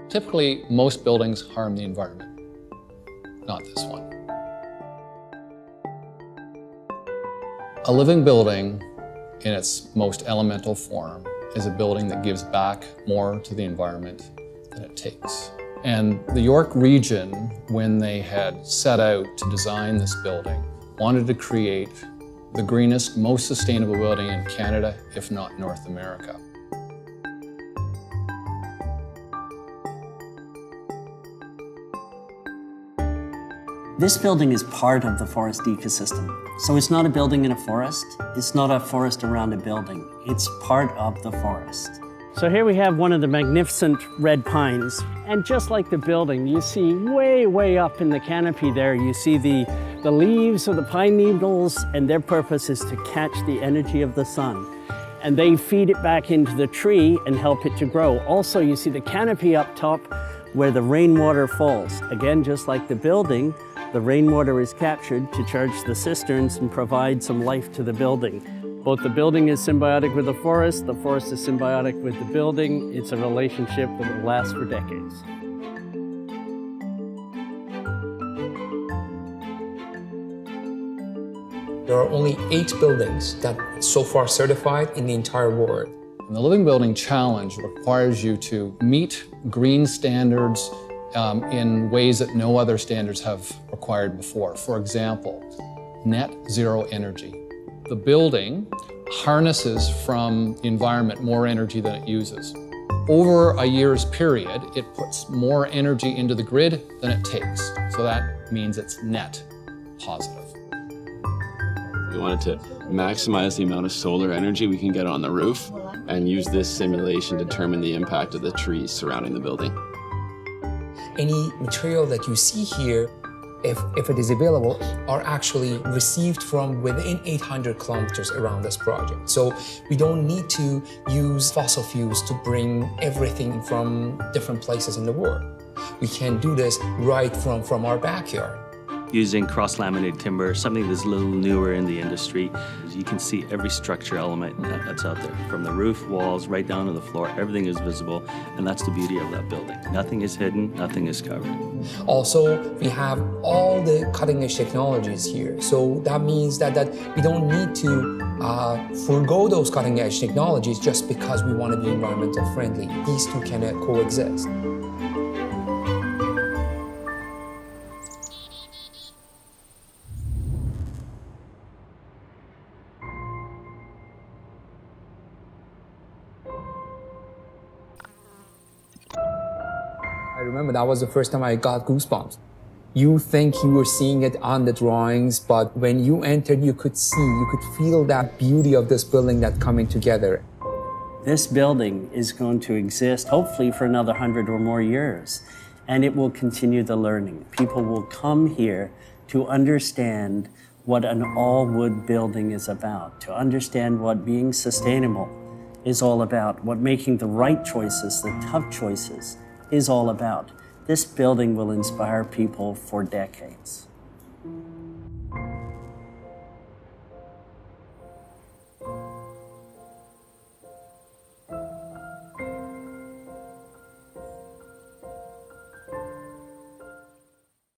Typically, most buildings harm the environment, not this one. A living building, in its most elemental form, is a building that gives back more to the environment than it takes. And the York region, when they had set out to design this building, wanted to create the greenest, most sustainable building in Canada, if not North America. This building is part of the forest ecosystem. So it's not a building in a forest. It's not a forest around a building. It's part of the forest. So here we have one of the magnificent red pines. And just like the building, you see way up in the canopy there, you see the leaves of the pine needles, and their purpose is to catch the energy of the sun. And they feed it back into the tree and help it to grow. Also, you see the canopy up top where the rainwater falls. Again, just like the building, the rainwater is captured to charge the cisterns and provide some life to the building. Both the building is symbiotic with the forest is symbiotic with the building. It's a relationship that will last for decades. There are only 8 buildings that are so far certified in the entire world. And the Living Building Challenge requires you to meet green standards in ways that no other standards have required before. For example, net zero energy. The building harnesses from the environment more energy than it uses. Over a year's period, it puts more energy into the grid than it takes. So that means it's net positive. We wanted to maximize the amount of solar energy we can get on the roof and use this simulation to determine the impact of the trees surrounding the building. Any material that you see here, if it is available, are actually received from within 800 kilometers around this project. So we don't need to use fossil fuels to bring everything from different places in the world. We can do this right from our backyard. Using cross-laminated timber, something that's a little newer in the industry. You can see every structure element that's out there. From the roof, walls, right down to the floor, everything is visible, and that's the beauty of that building. Nothing is hidden, nothing is covered. Also, we have all the cutting-edge technologies here. So that means that we don't need to forego those cutting-edge technologies just because we want to be environmental friendly. These two can coexist. I remember that was the first time I got goosebumps. You think you were seeing it on the drawings, but when you entered, you could feel that beauty of this building that coming together. This building is going to exist, hopefully, for another 100 or more years, and it will continue the learning. People will come here to understand what an all-wood building is about, to understand what being sustainable is all about, what making the right choices, the tough choices, is all about. This building will inspire people for decades.